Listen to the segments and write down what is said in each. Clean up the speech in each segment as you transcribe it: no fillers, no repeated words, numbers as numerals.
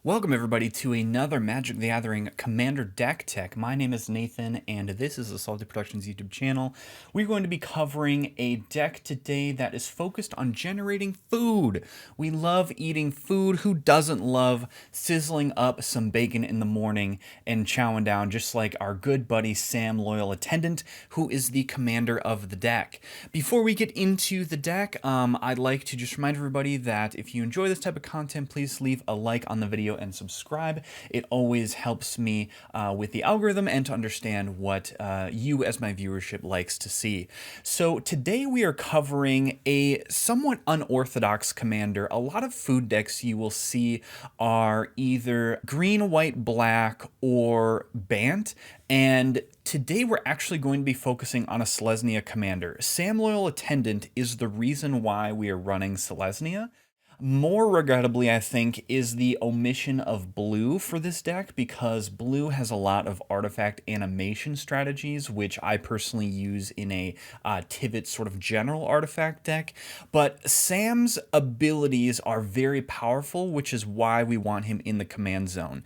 Welcome everybody to another Magic the Gathering Commander deck tech. My name is Nathan and this is the Salty Productions YouTube channel. We're going to be covering a deck today that is focused on generating food. We love eating food. Who doesn't love sizzling up some bacon in the morning and chowing down, just like our good buddy Sam Loyal Attendant, who is the commander of the deck. Before we get into the deck, I'd like to just remind everybody that if you enjoy this type of content, please leave a like on the video and subscribe. It always helps me with the algorithm and to understand what you as my viewership likes to see. So today we are covering a somewhat unorthodox commander. A lot of food decks you will see are either green, white, black, or Bant. And today we're actually going to be focusing on a Selesnya commander. Sam Loyal Attendant is the reason why we are running Selesnya. More regrettably, I think, is the omission of blue for this deck, because blue has a lot of artifact animation strategies, which I personally use in a Tivit sort of general artifact deck. But Sam's abilities are very powerful, which is why we want him in the command zone.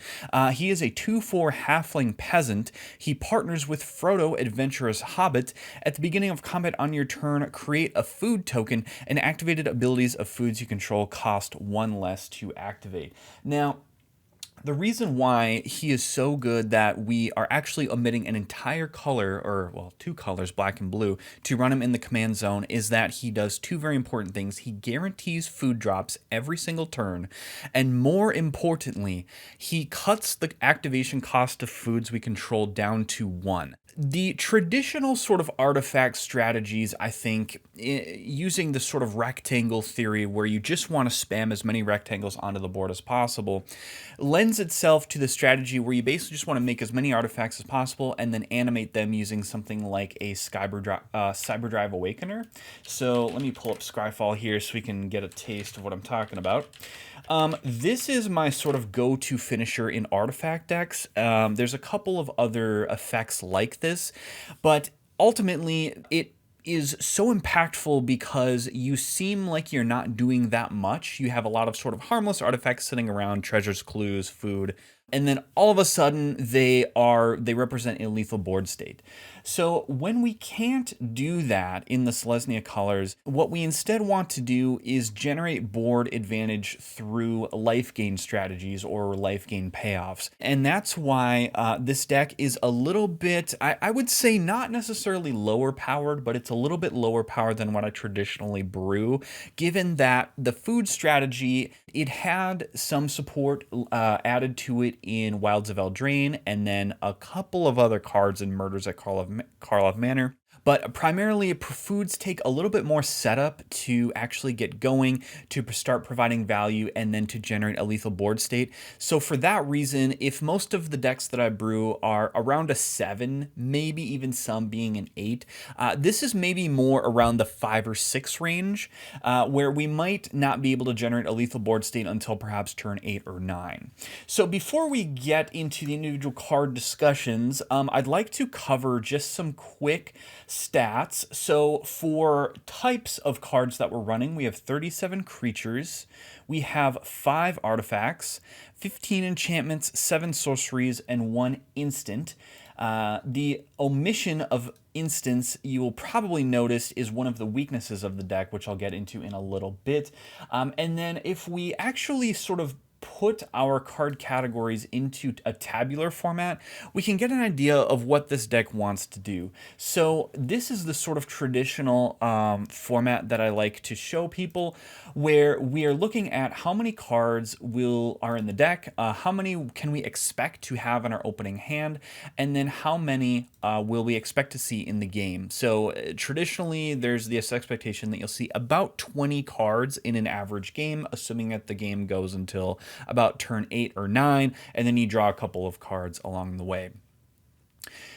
He is a 2/4 halfling peasant. He partners with Frodo, adventurous hobbit. At the beginning of combat on your turn, create a food token, and activated abilities of foods you control cost one less to activate. Now, the reason why he is so good that we are actually omitting an entire color, or well, two colors, black and blue, to run him in the command zone is that he does two very important things. He guarantees food drops every single turn, and more importantly, he cuts the activation cost of foods we control down to 1. The traditional sort of artifact strategies, I think, using the sort of rectangle theory where you just want to spam as many rectangles onto the board as possible, lends itself to the strategy where you basically just want to make as many artifacts as possible and then animate them using something like a Cyberdrive Awakener. So let me pull up Scryfall here so we can get a taste of what I'm talking about. This is my sort of go-to finisher in artifact decks. There's a couple of other effects like this, but ultimately it is so impactful because you seem like you're not doing that much. You have a lot of sort of harmless artifacts sitting around, treasures, clues, food, and then all of a sudden they represent a lethal board state. So when we can't do that in the Selesnya colors, what we instead want to do is generate board advantage through life gain strategies or life gain payoffs. And that's why this deck is a little bit, I would say not necessarily lower powered, but it's a little bit lower powered than what I traditionally brew, given that the food strategy, it had some support added to it in Wilds of Eldraine, and then a couple of other cards in Murders at Karlov Manor. But primarily, foods take a little bit more setup to actually get going, to start providing value, and then to generate a lethal board state. So for that reason, if most of the decks that I brew are around a 7, maybe even some being an 8, this is maybe more around the 5 or 6 range, where we might not be able to generate a lethal board state until perhaps turn 8 or 9. So before we get into the individual card discussions, I'd like to cover just some quick stats. So for types of cards that we're running, we have 37 creatures, we have 5 artifacts, 15 enchantments, 7 sorceries, and 1 instant. The omission of instants, you will probably notice, is one of the weaknesses of the deck, which I'll get into in a little bit. And then if we actually sort of put our card categories into a tabular format, we can get an idea of what this deck wants to do. So this is the sort of traditional format that I like to show people, where we are looking at how many cards are in the deck, how many can we expect to have in our opening hand, and then how many will we expect to see in the game. So traditionally, there's this expectation that you'll see about 20 cards in an average game, assuming that the game goes until about turn 8 or 9, and then you draw a couple of cards along the way.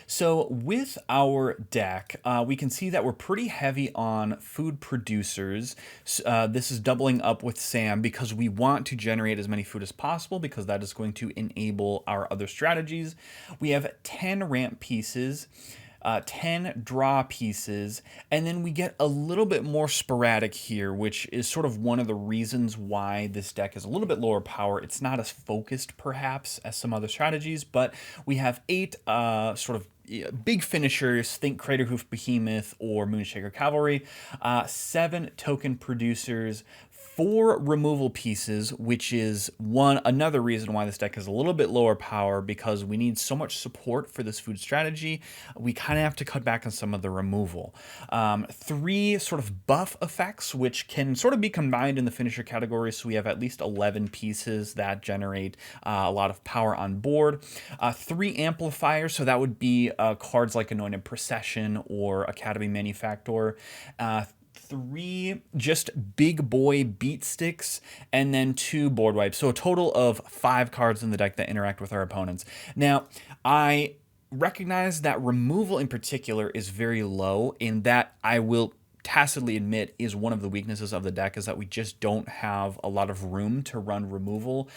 So with our deck, we can see that we're pretty heavy on food producers. This is doubling up with Sam because we want to generate as many food as possible, because that is going to enable our other strategies. We have 10 ramp pieces. 10 draw pieces, and then we get a little bit more sporadic here, which is sort of one of the reasons why this deck is a little bit lower power. It's not as focused, perhaps, as some other strategies, but we have 8 sort of big finishers, think Craterhoof Behemoth or Moonshaker Cavalry, 7 token producers, 4 removal pieces, which is another reason why this deck is a little bit lower power, because we need so much support for this food strategy. We kind of have to cut back on some of the removal. 3 sort of buff effects, which can sort of be combined in the finisher category, so we have at least 11 pieces that generate a lot of power on board. 3 amplifiers, so that would be cards like Anointed Procession or Academy Manufactor. 3 just big boy beat sticks, and then 2 board wipes. So a total of 5 cards in the deck that interact with our opponents. Now, I recognize that removal in particular is very low, and that I will tacitly admit is one of the weaknesses of the deck, is that we just don't have a lot of room to run removal.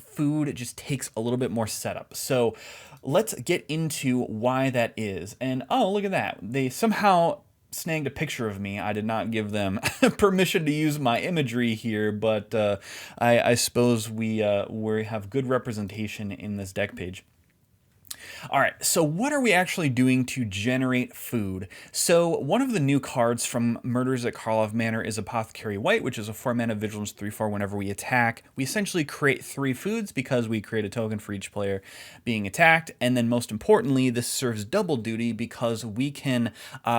Food just takes a little bit more setup. So let's get into why that is. And oh, look at that. They somehow snagged a picture of me. I did not give them permission to use my imagery here, but I suppose we have good representation in this deck page. All right, so what are we actually doing to generate food? So one of the new cards from Murders at Karlov Manor is Apothecary White, which is a 4-mana Vigilance 3/4 whenever we attack. We essentially create 3 foods because we create a token for each player being attacked. And then most importantly, this serves double duty because we can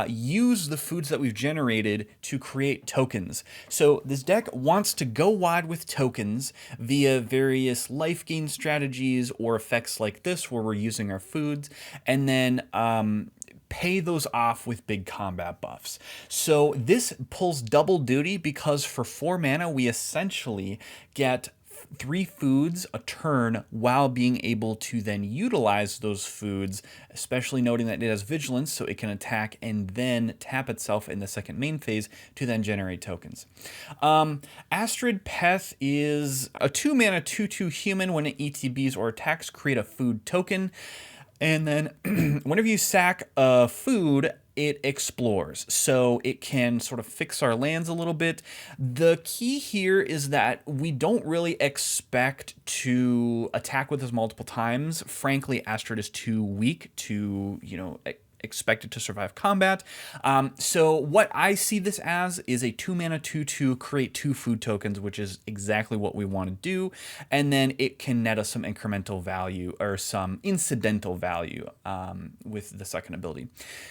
use the foods that we've generated to create tokens. So this deck wants to go wide with tokens via various life gain strategies or effects like this, where we're using our foods, and then pay those off with big combat buffs. So this pulls double duty because for 4 mana, we essentially get 3 foods a turn while being able to then utilize those foods, especially noting that it has vigilance, so it can attack and then tap itself in the second main phase to then generate tokens. Astrid Peth is a 2-mana 2/2 human. When it ETBs or attacks, create a food token. And then whenever you sack a food, it explores. So it can sort of fix our lands a little bit. The key here is that we don't really expect to attack with this multiple times. Frankly, Astrid is too weak to, expected to survive combat. So what I see this as is a 2-mana 2/2 create 2 food tokens, which is exactly what we want to do. And then it can net us some incremental value or some incidental value with the second ability.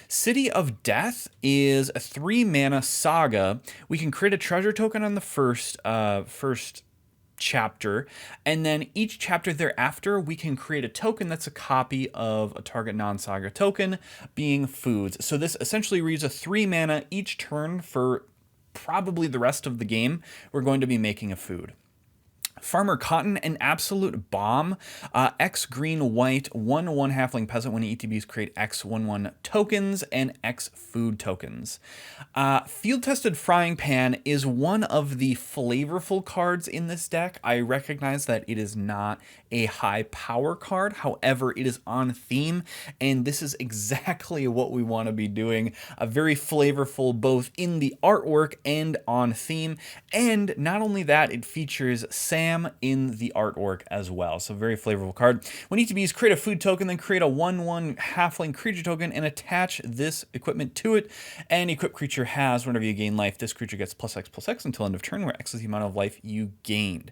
City of Death is a 3-mana saga. We can create a treasure token on the first chapter, and then each chapter thereafter we can create a token that's a copy of a target non-saga token, being foods. So this essentially reads a 3 mana each turn for probably the rest of the game. We're going to be making a food. Farmer Cotton, an absolute bomb. X green white 1/1 halfling peasant. When ETBs create X 1/1 tokens and X food tokens. Field tested frying pan is one of the flavorful cards in this deck. I recognize that it is not a high power card, however it is on theme, and this is exactly what we want to be doing. A very flavorful both in the artwork and on theme, and not only that, it features Sam in the artwork as well. So very flavorful card. When ETBs create a food token, then create a 1/1 halfling creature token and attach this equipment to it. And equipped creature has, whenever you gain life, this creature gets +X/+X until end of turn, where X is the amount of life you gained.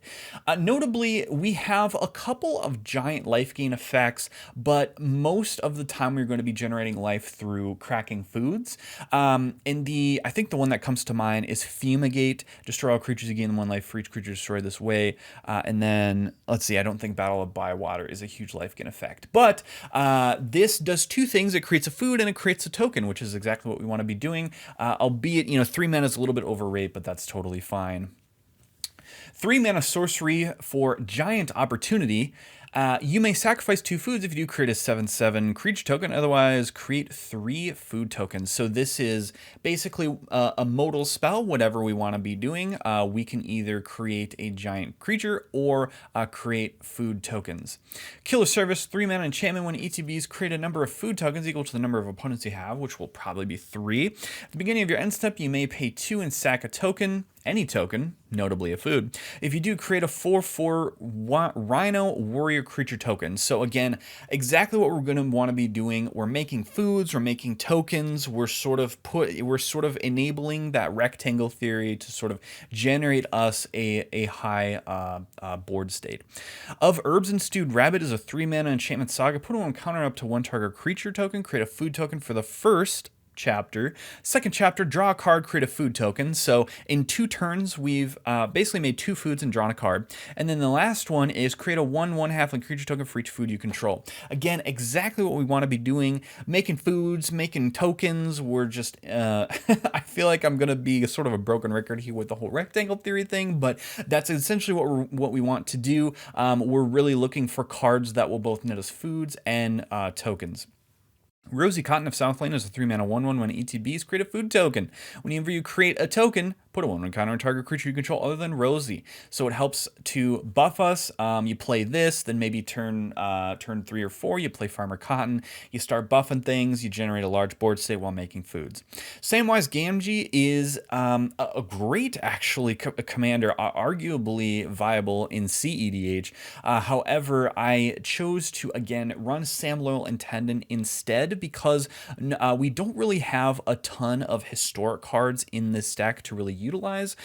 Notably, we have a couple of giant life gain effects, but most of the time we're going to be generating life through cracking foods. And I think the one that comes to mind is Fumigate. Destroy all creatures you gain 1 life for each creature destroyed this way. And then, let's see, I don't think Battle of Bywater is a huge life gain effect. But this does 2 things. It creates a food and it creates a token, which is exactly what we want to be doing. Albeit, 3 mana is a little bit overrate, but that's totally fine. 3 mana sorcery for Giant Opportunity. You may sacrifice 2 foods if you do create a 7/7 creature token. Otherwise, create 3 food tokens. So this is basically a modal spell. Whatever we want to be doing, we can either create a giant creature or create food tokens. Killer Service, 3 mana enchantment. When ETBs create a number of food tokens equal to the number of opponents you have, which will probably be 3. At the beginning of your end step, you may pay 2 and sack a token. Any token, notably a food. If you do, create a 4/4 Rhino Warrior creature token. So again, exactly what we're going to want to be doing. We're making foods, we're making tokens, we're sort of enabling that rectangle theory to sort of generate us a high board state. Of Herbs and Stewed Rabbit is a 3 mana enchantment saga. Put one counter up to 1 target creature token. Create a food token for the first chapter. Second chapter, draw a card, create a food token. So in 2 turns, we've basically made 2 foods and drawn a card. And then the last one is create a 1/1 halfling creature token for each food you control. Again, exactly what we want to be doing, making foods, making tokens. We're just, I feel like I'm going to be sort of a broken record here with the whole rectangle theory thing, but that's essentially what we want to do. We're really looking for cards that will both net us foods and tokens. Rosy Cotton of South Lane is a 3 mana 1/1 when ETBs create a food token. Whenever you create a token, put a 1/1 counter on target creature you control other than Rosie. So it helps to buff us. You play this, then maybe turn 3 or 4, you play Farmer Cotton. You start buffing things, you generate a large board state while making foods. Samwise Gamgee is a great, actually, commander, arguably viable in CEDH. However, I chose to, again, run Sam Loyal Attendant instead because we don't really have a ton of historic cards in this deck to really utilize,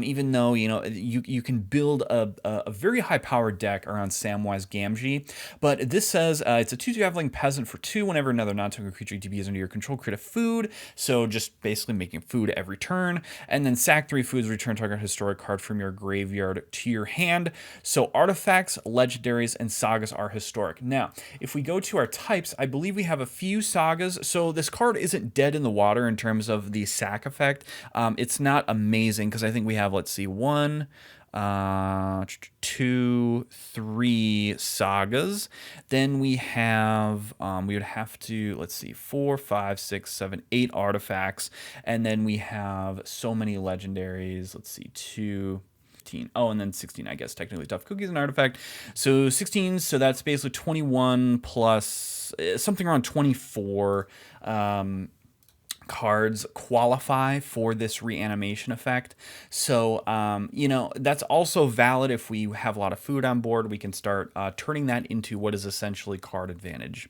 even though you can build a very high powered deck around Samwise Gamgee. But this says it's a 2/2 Traveling Peasant for 2. Whenever another non-token creature ETB is under your control, create a food. So just basically making food every turn, and then sack 3 foods, return target historic card from your graveyard to your hand. So artifacts, legendaries, and sagas are historic. Now, if we go to our types, I believe we have a few sagas. So this card isn't dead in the water in terms of the sack effect. It's not amazing because I think we have, let's see, 1, 2, 3 sagas. Then we have, we would have to, let's see, 4, 5, 6, 7, 8 artifacts. And then we have so many legendaries. Let's see, 2. Oh, and then 16, I guess, technically. Tough Cookies and artifact. So 16, so that's basically 21 plus something around 24 cards qualify for this reanimation effect. So, that's also valid if we have a lot of food on board. We can start turning that into what is essentially card advantage.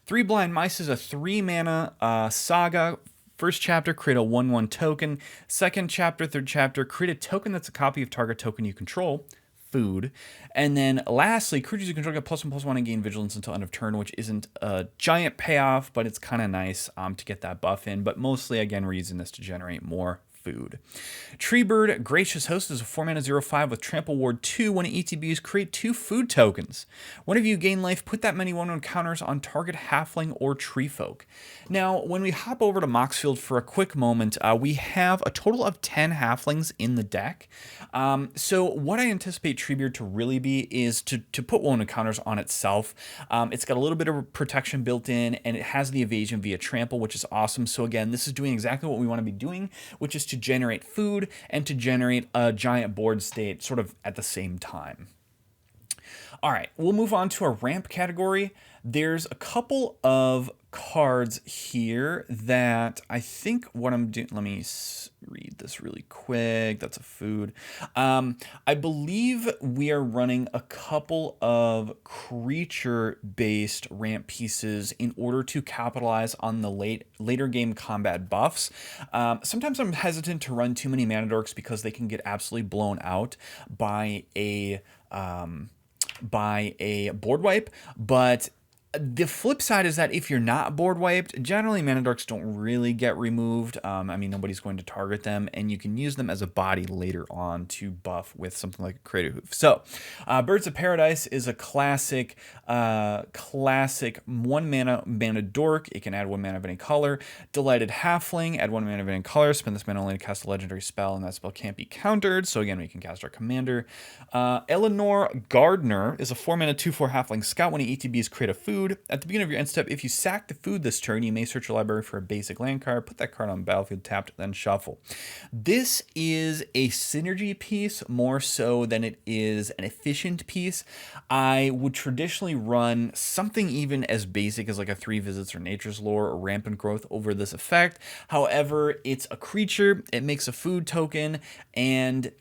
3 Blind Mice is a 3 mana saga. First chapter, create a 1/1 token. Second chapter, third chapter, create a token that's a copy of target token you control. Food. And then lastly, creatures you control get +1/+1 and gain vigilance until end of turn, which isn't a giant payoff, but it's kind of nice to get that buff in. But mostly, again, we're using this to generate more food. Treebird Gracious Host is a 4 mana 0/5 with Trample Ward 2. When ETBs, create 2 food tokens. Whenever you gain life, put that many 1/1 counters on target halfling or tree folk. Now, when we hop over to Moxfield for a quick moment, we have a total of 10 halflings in the deck. So what I anticipate Treebeard to really be is to put 1/1 counters on itself. It's got a little bit of protection built in, and it has the evasion via trample, which is awesome. So again, this is doing exactly what we want to be doing, which is to generate food and to generate a giant board state sort of at the same time. All right, we'll move on to our ramp category. There's a couple of cards here that I think what I'm doing, let me read this really quick. That's a food. I believe we are running a couple of creature-based ramp pieces in order to capitalize on the later game combat buffs. Sometimes I'm hesitant to run too many mana dorks because they can get absolutely blown out by a board wipe, but The flip side is that if you're not board wiped, generally mana dorks don't really get removed. I mean, nobody's going to target them, and you can use them as a body later on to buff with something like a Crater Hoof. So, Birds of Paradise is a classic 1 mana dork. It can add 1 mana of any color. Delighted Halfling, add 1 mana of any color. Spend this mana only to cast a legendary spell, and that spell can't be countered. So again, we can cast our commander. Eleanor Gardner is a 4 mana 2/4 Halfling Scout. When he ETBs, create a food. At the beginning of your end step, if you sack the food this turn, you may search your library for a basic land card, put that card on the battlefield tapped, then shuffle. This is a synergy piece more so than it is an efficient piece. I would traditionally run something even as basic as like a 3 Visits or Nature's Lore or Rampant Growth over this effect. However, it's a creature, it makes a food token, and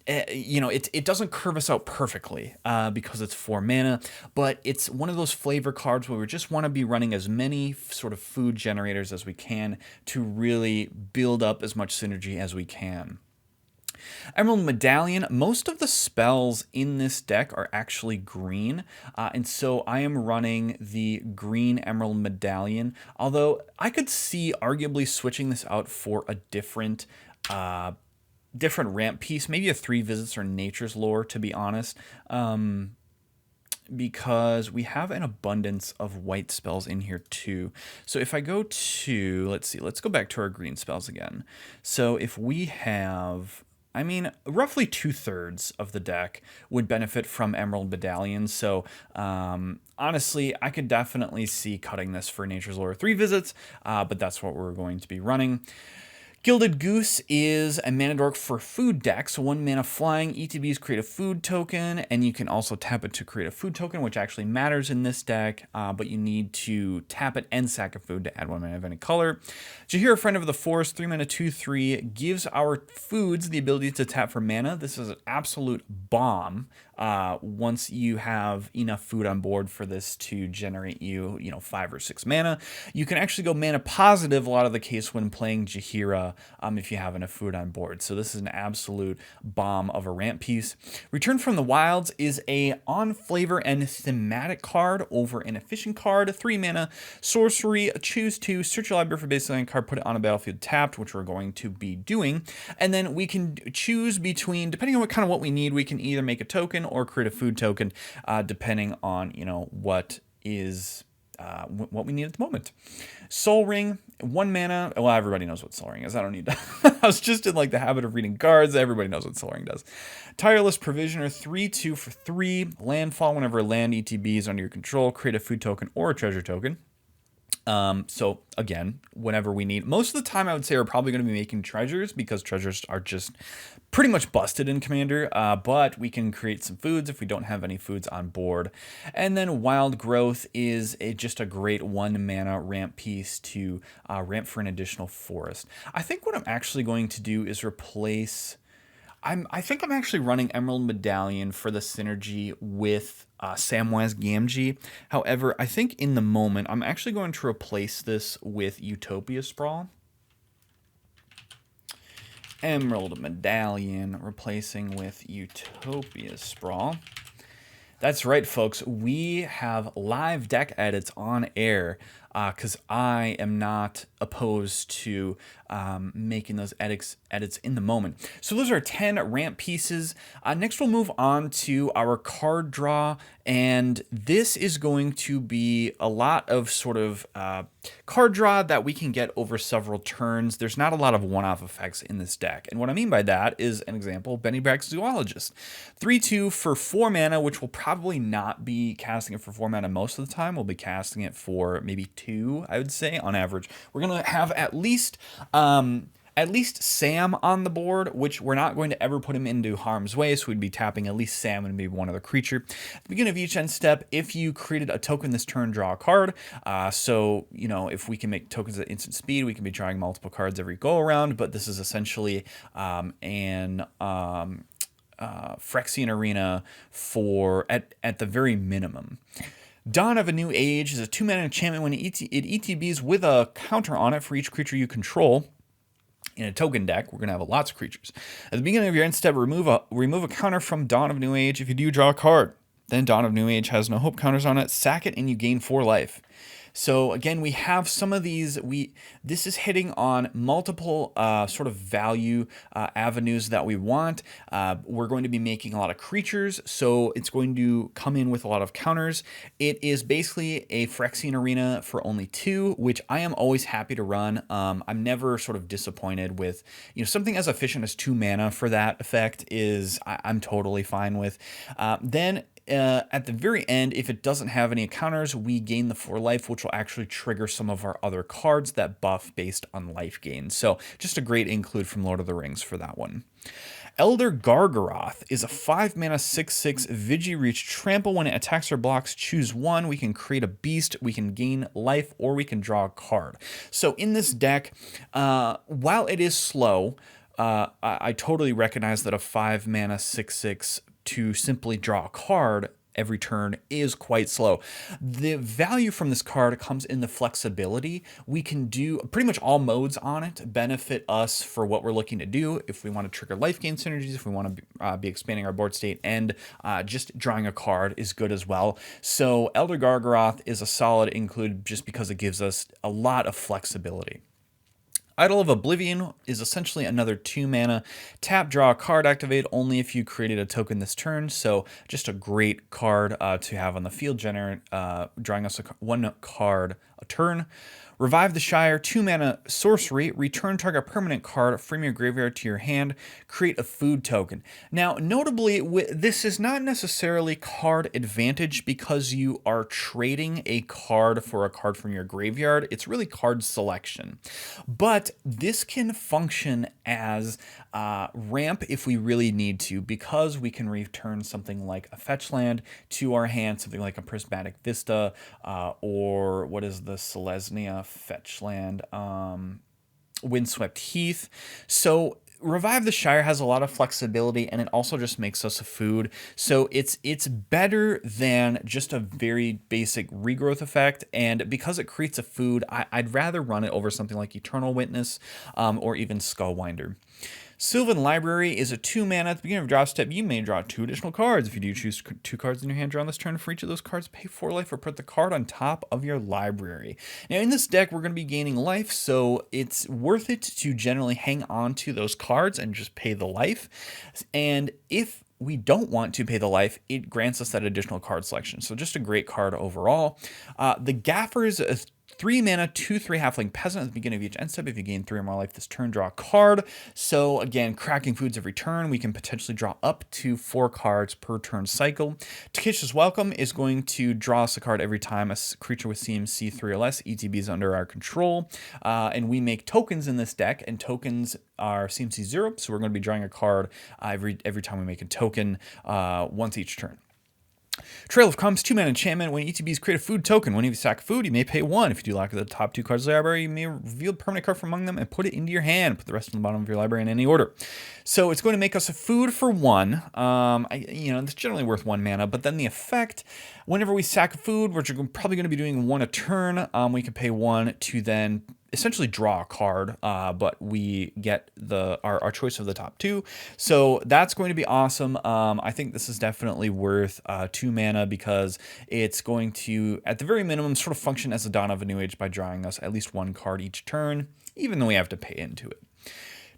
it doesn't curve us out perfectly because it's 4 mana, but it's one of those flavor cards where we just want to be running as many sort of food generators as we can to really build up as much synergy as we can. Emerald Medallion, most of the spells in this deck are actually green, and so I am running the green Emerald Medallion, although I could see arguably switching this out for a different ramp piece, maybe a 3 Visits or Nature's Lore, to be honest, because we have an abundance of white spells in here too. So if I go to, let's go back to our green spells again. So if we have, I mean, roughly 2/3 of the deck would benefit from Emerald Medallion. So honestly, I could definitely see cutting this for Nature's Lore 3 Visits, but that's what we're going to be running. Gilded Goose is a mana dork for food deck, so 1 mana flying, ETBs create a food token, and you can also tap it to create a food token, which actually matters in this deck, but you need to tap it and sack a food to add 1 mana of any color. Jaheira, Friend of the Forest, 3 mana 2/3, gives our foods the ability to tap for mana. This is an absolute bomb once you have enough food on board for this to generate you 5 or 6 mana. You can actually go mana positive a lot of the case when playing Jaheira if you have enough food on board. So this is an absolute bomb of a ramp piece. Return from the Wilds is a on flavor and thematic card over an efficient card. 3 mana, sorcery, choose 2, search your library for basic land card, put it on a battlefield tapped, which we're going to be doing. And then we can choose between, depending on what we need, we can either make a token or create a food token, depending on, what is what we need at the moment. Soul Ring, 1 mana. Well, everybody knows what Soul Ring is. I don't need to. I was just in the habit of reading cards. Everybody knows what Soul Ring does. Tireless Provisioner, 3/2 for 3. Landfall, whenever land ETB is under your control, create a food token or a treasure token. So again, whenever we need, most of the time I would say we're probably going to be making treasures because treasures are just pretty much busted in Commander, but we can create some foods if we don't have any foods on board. And then Wild Growth is just a great 1 mana ramp piece to ramp for an additional forest. I think what I'm actually going to do is replace, I think I'm actually running Emerald Medallion for the synergy with Samwise Gamgee. However, I think in the moment, I'm actually going to replace this with Utopia Sprawl. Emerald Medallion replacing with Utopia Sprawl. That's right, folks. We have live deck edits on air because I am not opposed to making those edits in the moment. So those are 10 ramp pieces. Next, we'll move on to our card draw, and this is going to be a lot of sort of card draw that we can get over several turns. There's not a lot of one-off effects in this deck, and what I mean by that is an example, Benny Brack's Zoologist. 3/2 for 4 mana, which will probably not be casting it for 4 mana most of the time. We'll be casting it for maybe 2, I would say, on average. We're going to have at least Sam on the board, which we're not going to ever put him into harm's way, so we'd be tapping at least Sam and maybe one other creature. At the beginning of each end step, if you created a token this turn, draw a card. So, if we can make tokens at instant speed, we can be drawing multiple cards every go around, but this is essentially an Phyrexian Arena for at the very minimum. Dawn of a New Age is a 2 mana enchantment. When it ETBs with a counter on it for each creature you control. In a token deck, we're going to have lots of creatures. At the beginning of your end step, remove a counter from Dawn of a New Age. If you do, draw a card. Then Dawn of New Age has no hope counters on it. Sack it and you gain 4 life. So again, we have some of these. This is hitting on multiple sort of value avenues that we want. We're going to be making a lot of creatures, so it's going to come in with a lot of counters. It is basically a Phyrexian arena for only 2, which I am always happy to run. I'm never sort of disappointed with, something as efficient as 2 mana for that effect is I'm totally fine with. Then at the very end, if it doesn't have any counters, we gain the 4 life, which will actually trigger some of our other cards that buff based on life gain. So just a great include from Lord of the Rings for that one. Elder Gargaroth is a 5 mana 6/6 Vigi Reach trample. When it attacks or blocks, choose one. We can create a beast, we can gain life, or we can draw a card. So in this deck, while it is slow, I totally recognize that a 5 mana 6/6 to simply draw a card every turn is quite slow. The value from this card comes in the flexibility. We can do pretty much all modes on it, benefit us for what we're looking to do. If we want to trigger life gain synergies, if we want to be expanding our board state, and just drawing a card is good as well. So Elder Gargaroth is a solid include just because it gives us a lot of flexibility. Idol of Oblivion is essentially another 2 mana. Tap, draw a card, activate only if you created a token this turn. So just a great card to have on the field, drawing us 1 card a turn. Revive the Shire, 2 mana sorcery, return target permanent card from your graveyard to your hand, create a food token. Now, notably, this is not necessarily card advantage because you are trading a card for a card from your graveyard. It's really card selection. But this can function as ramp if we really need to, because we can return something like a fetch land to our hand, something like a Prismatic Vista, or what is the Selesnya fetch land, Windswept Heath. So Revive the Shire has a lot of flexibility, and it also just makes us a food. So it's better than just a very basic regrowth effect, and because it creates a food, I'd rather run it over something like Eternal Witness or even Skullwinder. Sylvan Library is a 2 mana. At the beginning of draw step, you may draw 2 additional cards. If you do choose 2 cards in your hand drawn this turn, for each of those cards, pay 4 life or put the card on top of your library. Now, in this deck, we're going to be gaining life, so it's worth it to generally hang on to those cards and just pay the life. And if we don't want to pay the life, it grants us that additional card selection. So just a great card overall. The Gaffer's 3 mana, 2/3 halfling peasant. At the beginning of each end step, if you gain 3 or more life this turn, draw a card. So again, cracking foods every turn. We can potentially draw up to 4 cards per turn cycle. Takesha's Welcome is going to draw us a card every time a creature with CMC 3 or less ETB is under our control. And we make tokens in this deck, and tokens are CMC 0, so we're going to be drawing a card every time we make a token once each turn. Trail of Crumbs, 2 mana enchantment. When ETBs create a food token, when you sack food, you may pay 1. If you do lock the top 2 cards of the library, you may reveal a permanent card from among them and put it into your hand. Put the rest on the bottom of your library in any order. So it's going to make us a food for 1. It's generally worth 1 mana, but then the effect, whenever we sack food, which we're probably going to be doing 1 a turn, we can pay 1 to then essentially draw a card, but we get our choice of the top 2. So that's going to be awesome. I think this is definitely worth 2 mana because it's going to, at the very minimum, sort of function as a Dawn of a New Age by drawing us at least 1 card each turn, even though we have to pay into it.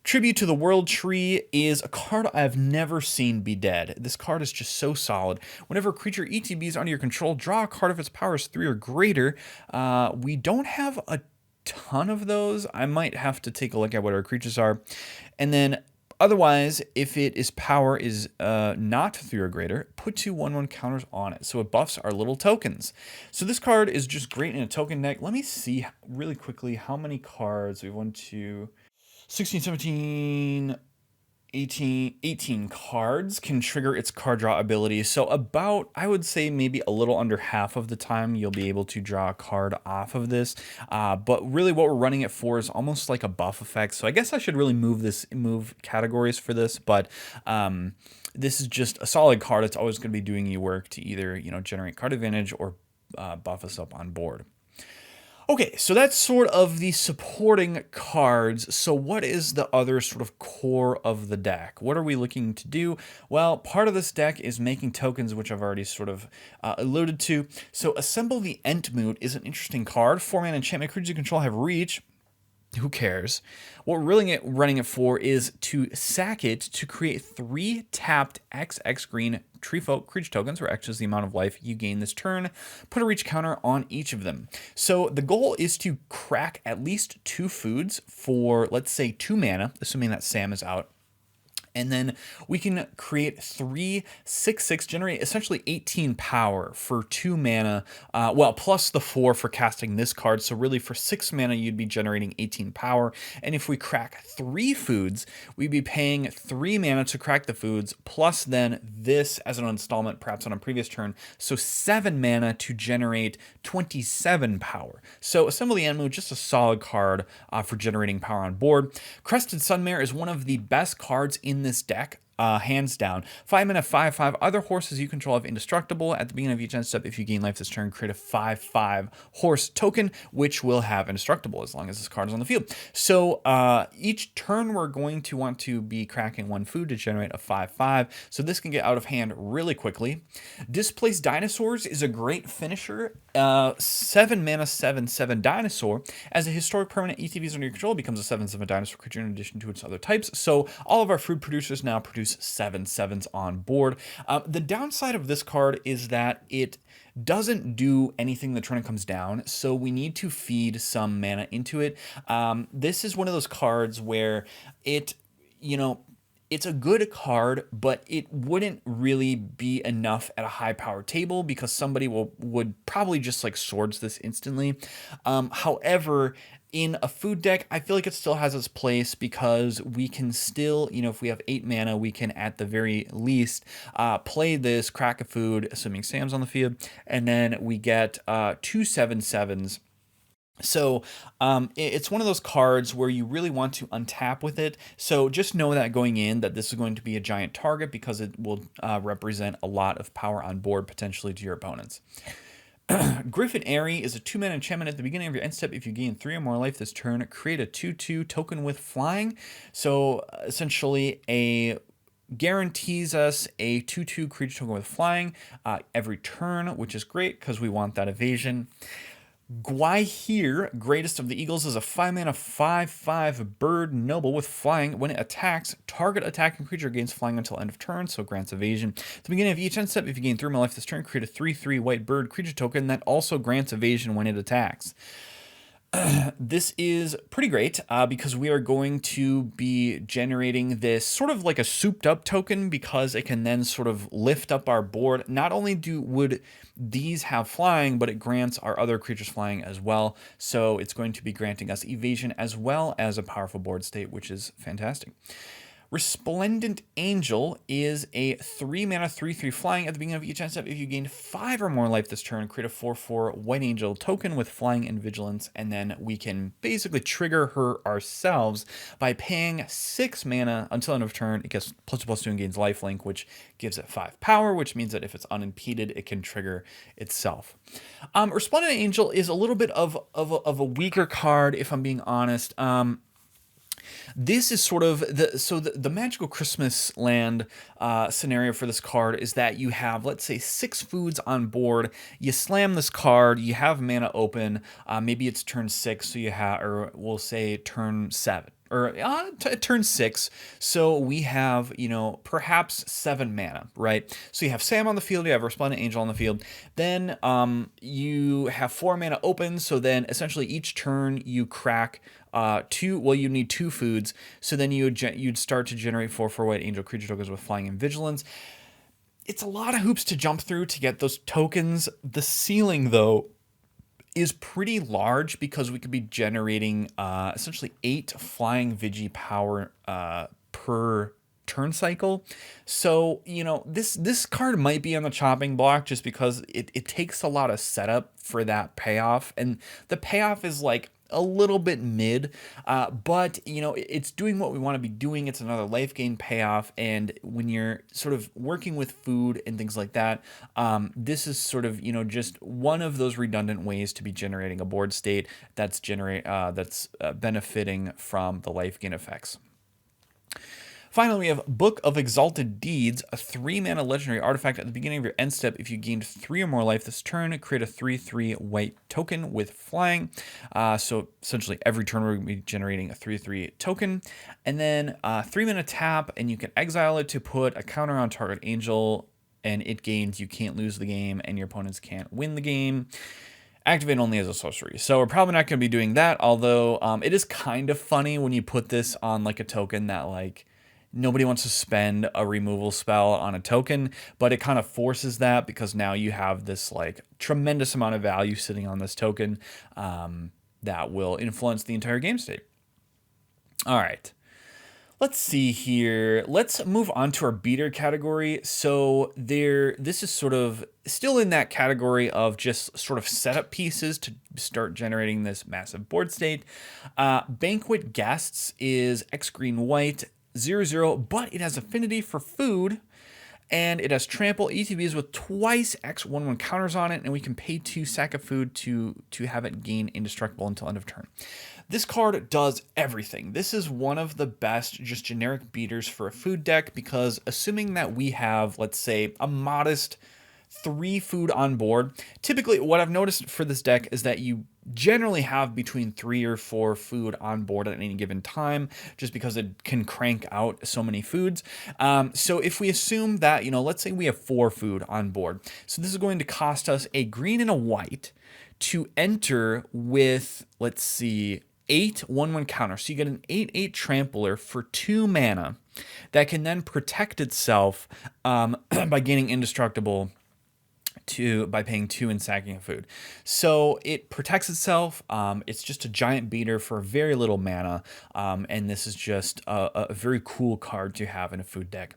Tribute to the World Tree is a card I've never seen be dead. This card is just so solid. Whenever a creature ETB is under your control, draw a card if its power is 3 or greater. We don't have a ton of those. I might have to take a look at what our creatures are. And then otherwise, if its power is not 3 or greater, put 2 1/1 counters on it. So it buffs our little tokens. So this card is just great in a token deck. Let me see really quickly how many cards. We went to 16, 17, 18 cards can trigger its card draw ability. So about, I would say maybe a little under half of the time you'll be able to draw a card off of this. But really what we're running it for is almost like a buff effect. So I guess I should really move categories for this, but this is just a solid card. It's always going to be doing you work to either, generate card advantage or buff us up on board. Okay, so that's sort of the supporting cards. So what is the other sort of core of the deck? What are we looking to do? Well, part of this deck is making tokens, which I've already sort of alluded to. So Assemble the Entmoot is an interesting card. 4-mana enchantment creatures you control have reach. Who cares? What we're really running it for is to sack it to create 3 tapped XX green tree folk creature tokens, where X is the amount of life you gain this turn. Put a reach counter on each of them. So the goal is to crack at least 2 foods for, let's say, 2 mana, assuming that Sam is out. And then we can create 3 6/6, generate essentially 18 power for 2 mana. Well, plus the 4 for casting this card. So really for 6 mana, you'd be generating 18 power. And if we crack 3 foods, we'd be paying 3 mana to crack the foods, plus then this as an installment, perhaps on a previous turn. So 7 mana to generate 27 power. So Assemble the Entmoot, just a solid card for generating power on board. Crested Sunmare is one of the best cards in this deck, hands down. 5 mana, 5/5. Other horses you control have indestructible. At the beginning of each end step, if you gain life this turn, create a 5/5 horse token, which will have indestructible as long as this card is on the field. So each turn, we're going to want to be cracking 1 food to generate a 5/5. So this can get out of hand really quickly. Displaced Dinosaurs is a great finisher. 7 mana, 7/7 dinosaur. As a historic permanent, ETBs under your control, it becomes a 7/7 dinosaur creature in addition to its other types. So all of our food producers now produce 7/7s on board. The downside of this card is that it doesn't do anything the turn it comes down, so we need to feed some mana into it. This is one of those cards where it's a good card, but it wouldn't really be enough at a high power table because somebody would probably just like swords this instantly. However, in a food deck, I feel like it still has its place because we can still, if we have 8 mana, we can at the very least play this, crack a food, assuming Sam's on the field, and then we get 2 7/7s. So it's one of those cards where you really want to untap with it. So just know that going in that this is going to be a giant target because it will represent a lot of power on board potentially to your opponents. Griffin Airy is a 2-mana enchantment. At the beginning of your end step, if you gain 3 or more life this turn, create a 2/2 token with flying. So essentially guarantees us a 2/2 creature token with flying every turn, which is great because we want that evasion. Gwaihir, Greatest of the Eagles, is a 5-mana 5/5 bird noble with flying. When it attacks, target attacking creature gains flying until end of turn, so grants evasion. At the beginning of each end step, if you gain 3 more life this turn, create a 3/3 white bird creature token that also grants evasion when it attacks. This is pretty great because we are going to be generating this sort of like a souped up token because it can then sort of lift up our board. Not only would these have flying, but it grants our other creatures flying as well. So it's going to be granting us evasion as well as a powerful board state, which is fantastic. Resplendent Angel is a 3-mana 3/3 flying. At the beginning of each end step, if you gain 5 or more life this turn, create a 4/4 White Angel token with flying and vigilance, and then we can basically trigger her ourselves by paying 6 mana until end of turn. It gets +2/+2 and gains lifelink, which gives it 5 power, which means that if it's unimpeded, it can trigger itself. Resplendent Angel is a little bit of a weaker card, if I'm being honest. This is sort of the Magical Christmas Land scenario for this card is that you have, let's say, 6 foods on board. You slam this card, you have mana open. Maybe it's turn 6, so you have, or we'll say turn 7. Or turn 6, so we have, perhaps 7 mana, right? So you have Sam on the field, you have Resplendent Angel on the field, then you have 4 mana open, so then essentially each turn you crack you need 2 foods, so then you'd start to generate 4/4 White Angel creature tokens with flying and vigilance. It's a lot of hoops to jump through to get those tokens. The ceiling, though, is pretty large because we could be generating essentially 8 flying Vigi power per turn cycle. So, this card might be on the chopping block just because it takes a lot of setup for that payoff. And the payoff is like a little bit mid, but you know it's doing what we want to be doing. It's another life gain payoff, and when you're sort of working with food and things like that, this is sort of, you know, just one of those redundant ways to be generating a board state that's benefiting from the life gain effects. Finally, we have Book of Exalted Deeds, a 3-mana legendary artifact. At the beginning of your end step, if you gained 3 or more life this turn, create a 3/3 white token with flying. So essentially every turn we're going to be generating a 3/3 token. And then 3-mana tap, and you can exile it to put a counter on target angel, and it gains you can't lose the game, and your opponents can't win the game. Activate only as a sorcery. So we're probably not going to be doing that, although it is kind of funny when you put this on like a token that like nobody wants to spend a removal spell on a token, but it kind of forces that because now you have this like tremendous amount of value sitting on this token that will influence the entire game state. All right. Let's see here. Let's move on to our beater category. So this is sort of still in that category of just sort of setup pieces to start generating this massive board state. Banquet Guests is X green white 0/0, but it has affinity for food, and it has trample ETBs with twice X/1/1 counters on it, and we can pay 2 sack of food to have it gain indestructible until end of turn. This card does everything. This is one of the best just generic beaters for a food deck, because assuming that we have, let's say, a modest 3 food on board, typically what I've noticed for this deck is that you generally have between 3 or 4 food on board at any given time, just because it can crank out so many foods. So if we assume that, you know, let's say we have 4 food on board, so this is going to cost us a green and a white to enter with, let's see, 8/1/1 counter. So you get an 8/8 trampler for 2 mana that can then protect itself by gaining indestructible by paying 2 and sacking a food. So it protects itself. It's just a giant beater for very little mana, and this is just a very cool card to have in a food deck.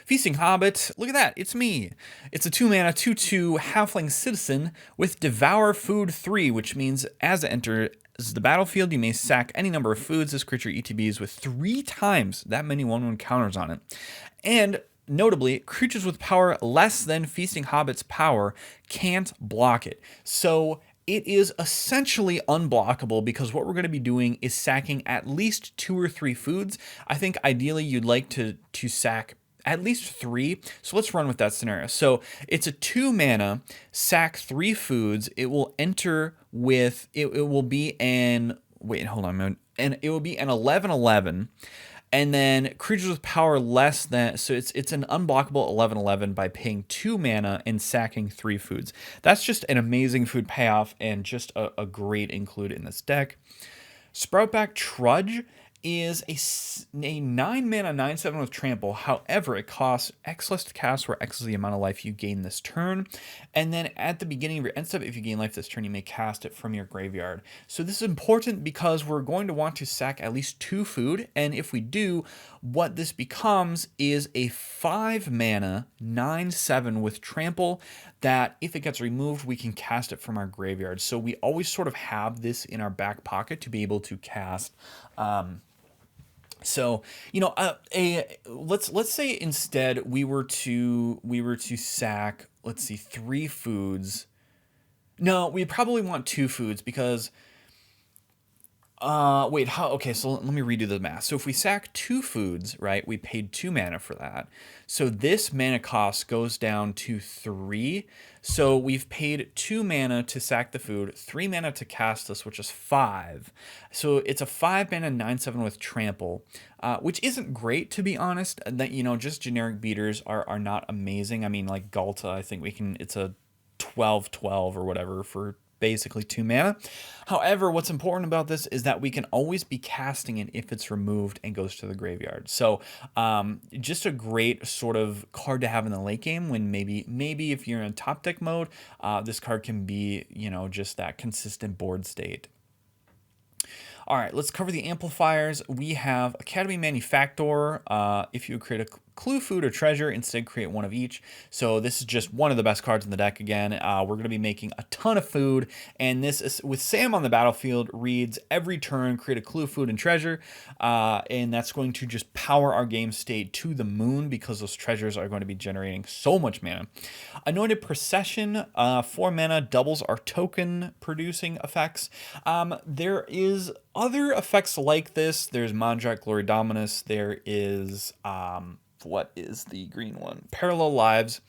Feasting Hobbit, look at that, it's me. It's a 2-mana 2/2 halfling citizen with Devour Food 3, which means as it enters the battlefield, you may sack any number of foods. This creature ETBs with 3 times that many 1/1 counters on it. And notably, creatures with power less than Feasting Hobbit's power can't block it. So it is essentially unblockable, because what we're going to be doing is sacking at least 2 or 3 foods. I think ideally you'd like to sack at least 3. So let's run with that scenario. So it's a 2-mana, sack 3 foods. It will enter with, it will be an, wait, hold on, and it will be an 11/11. And then creatures with power less than, so it's an unblockable 11/11 by paying 2 mana and sacking 3 foods. That's just an amazing food payoff and just a great include in this deck. Sproutback Trudge is a 9-mana 9/7 with trample. However, it costs X less to cast, where X is the amount of life you gain this turn. And then at the beginning of your end step, if you gain life this turn, you may cast it from your graveyard. So this is important because we're going to want to sack at least 2 food. And if we do, what this becomes is a 5-mana 9/7 with trample that if it gets removed, we can cast it from our graveyard. So we always sort of have this in our back pocket to be able to cast. So, you know, let's say instead we were to sack, let's see, 3 foods. No, we probably want 2 foods, because wait, how? Okay, so let me redo the math. So if we sack 2 foods, right, we paid 2 mana for that. So this mana cost goes down to 3. So we've paid 2 mana to sack the food, 3 mana to cast this, which is 5. So it's a 5-mana 9/7 with trample, which isn't great, to be honest. That, you know, just generic beaters are not amazing. I mean, like Galta, I think it's a 12/12 or whatever for basically 2 mana. However, what's important about this is that we can always be casting it if it's removed and goes to the graveyard. So just a great sort of card to have in the late game, when maybe if you're in top deck mode, this card can be, you know, just that consistent board state. All right, let's cover the amplifiers. We have Academy Manufactor. If you create a clue, food, or treasure. Instead, create one of each. So this is just one of the best cards in the deck. Again, we're going to be making a ton of food, and this is, with Sam on the battlefield, reads every turn, create a clue, food, and treasure, and that's going to just power our game state to the moon because those treasures are going to be generating so much mana. Anointed Procession, 4 mana, doubles our token producing effects. There is other effects like this. There's Mondrak, Glory Dominus. There is, what is the green one? Parallel Lives.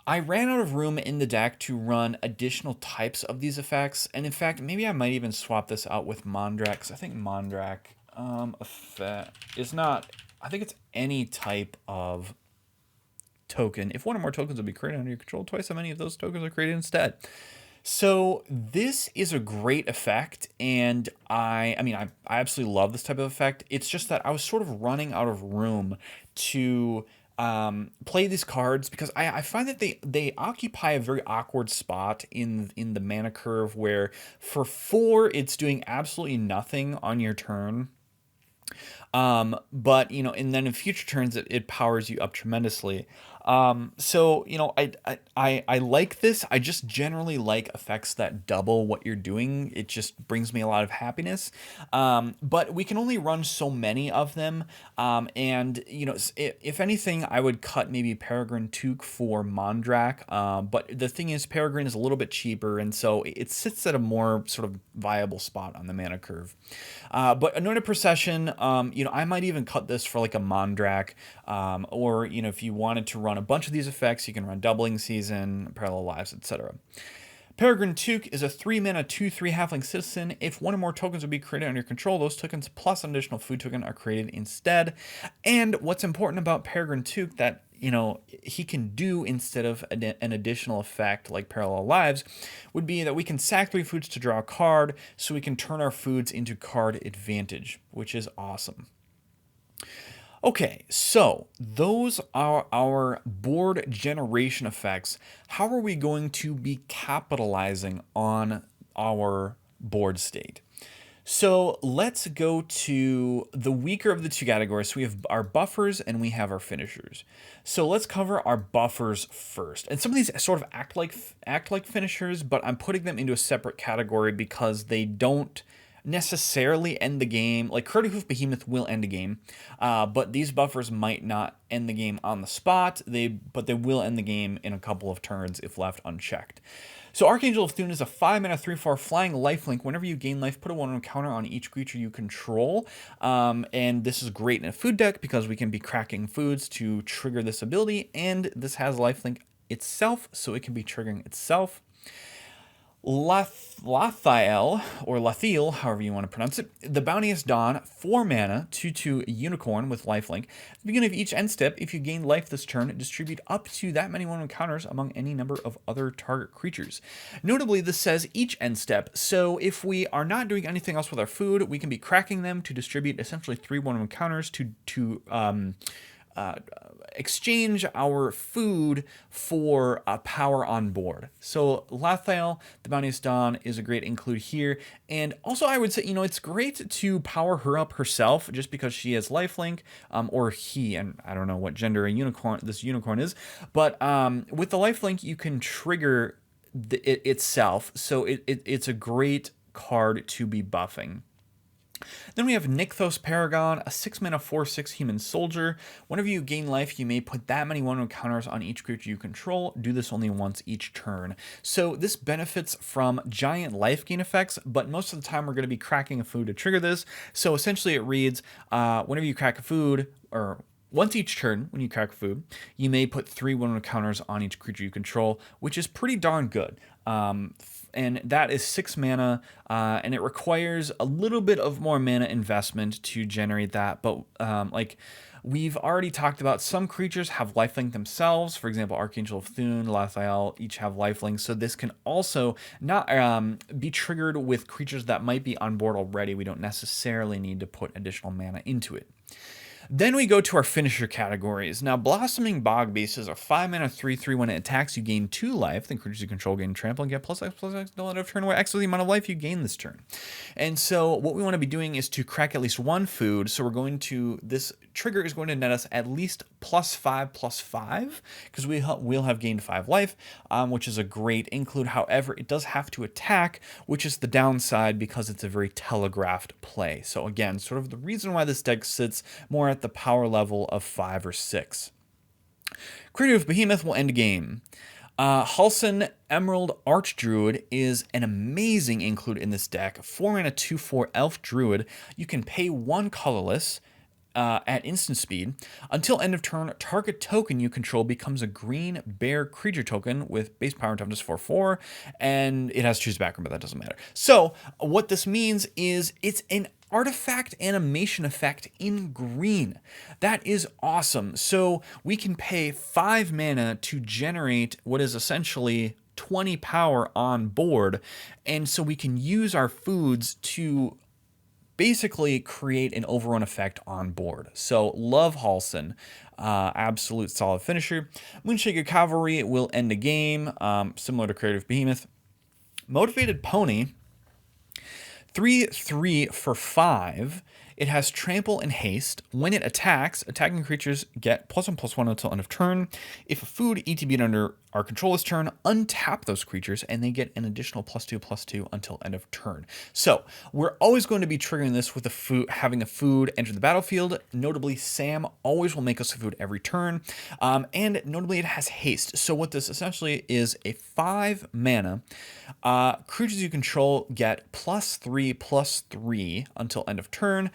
I ran out of room in the deck to run additional types of these effects, and in fact, maybe I might even swap this out with Mondrak, because I think Mondrak effect is not, I think it's any type of token. If one or more tokens will be created under your control, twice how many of those tokens are created instead. So this is a great effect, and I absolutely love this type of effect. It's just that I was sort of running out of room to play these cards because I find that they occupy a very awkward spot in the mana curve, where for 4 it's doing absolutely nothing on your turn. But and then in future turns it powers you up tremendously. So I like this. I just generally like effects that double what you're doing. It just brings me a lot of happiness. But we can only run so many of them. And if anything, I would cut maybe Peregrine Took for Mondrak. But the thing is, Peregrine is a little bit cheaper, and so it sits at a more sort of viable spot on the mana curve. But Anointed Procession, I might even cut this for like a Mondrak, or if you wanted to run a bunch of these effects, you can run Doubling Season, Parallel Lives, etc. Peregrine Took is a 3-mana 2/3 halfling citizen. If one or more tokens will be created under your control, those tokens plus an additional food token are created instead. And what's important about Peregrine Took that he can do instead of an additional effect like Parallel Lives would be that we can sack 3 foods to draw a card, so we can turn our foods into card advantage, which is awesome. Okay, so those are our board generation effects. How are we going to be capitalizing on our board state? So let's go to the weaker of the two categories. So we have our buffers and we have our finishers. So let's cover our buffers first. And some of these sort of act like finishers, but I'm putting them into a separate category because they don't necessarily end the game. Like Curdy Hoof Behemoth will end a game, but these buffers might not end the game on the spot. But they will end the game in a couple of turns if left unchecked. So Archangel of Thune is a 5-mana 3/4 flying lifelink. Whenever you gain life, put a 1/1 counter on each creature you control. And this is great in a food deck because we can be cracking foods to trigger this ability, and this has lifelink itself, so it can be triggering itself. Lathiel, or Lathiel, however you want to pronounce it. The Bounteous Dawn, 4 mana, 2/2 unicorn with lifelink. At the beginning of each end step, if you gain life this turn, distribute up to that many 1/1 counters among any number of other target creatures. Notably, this says each end step, so if we are not doing anything else with our food, we can be cracking them to distribute essentially 3 1/1 counters to exchange our food for power on board. So Lathiel, the Bounteous Dawn, is a great include here. And also I would say, it's great to power her up herself just because she has lifelink, or he, and I don't know what gender this unicorn is, but with the lifelink you can trigger it itself. So it's a great card to be buffing. Then we have Nykthos Paragon, a 6-mana 4/6 human soldier. Whenever you gain life, you may put that many 1/1 counters on each creature you control. Do this only once each turn. So this benefits from giant life gain effects, but most of the time we're going to be cracking a food to trigger this. So essentially it reads, whenever you crack a food, or once each turn, when you crack food, you may put 3 1/1 counters on each creature you control, which is pretty darn good. And that is 6 mana, and it requires a little bit of more mana investment to generate that. But we've already talked about, some creatures have lifelink themselves. For example, Archangel of Thune, Lathiel each have lifelink. So this can also not be triggered with creatures that might be on board already. We don't necessarily need to put additional mana into it. Then we go to our finisher categories. Now, Blossoming Bog Beast is a 5 mana 3/3. When it attacks, you gain 2 life. Then creatures you control gain trample and get +X/+X until end of turn, where X is the amount of life you gain this turn. And so, what we want to be doing is to crack at least one food. So, this trigger is going to net us at least +5/+5, because we'll have gained 5 life, which is a great include. However, it does have to attack, which is the downside because it's a very telegraphed play. So, again, sort of the reason why this deck sits more at the power level of 5 or 6. Creative Behemoth will end game. Halsin Emerald Archdruid is an amazing include in this deck. 4 mana 2/4 Elf Druid. You can pay 1 colorless at instant speed. Until end of turn, target token you control becomes a green bear creature token with base power and toughness 4/4, and it has choose background, but that doesn't matter. So what this means is it's an artifact animation effect in green. That is awesome. So we can pay 5 mana to generate what is essentially 20 power on board, and so we can use our foods to basically create an overrun effect on board. So love Halsin. Absolute solid finisher. Moonshaker Cavalry will end the game, similar to Creative Behemoth. Motivated Pony, 3/3 for 5. It has trample and haste. When it attacks, attacking creatures get +1/+1 until end of turn. If a food ETB'd under our control this turn, untap those creatures, and they get an additional +2/+2 until end of turn. So we're always going to be triggering this with having a food enter the battlefield. Notably, Sam always will make us a food every turn, and notably it has haste. So what this essentially is a 5 mana. Creatures you control get +3/+3 until end of turn,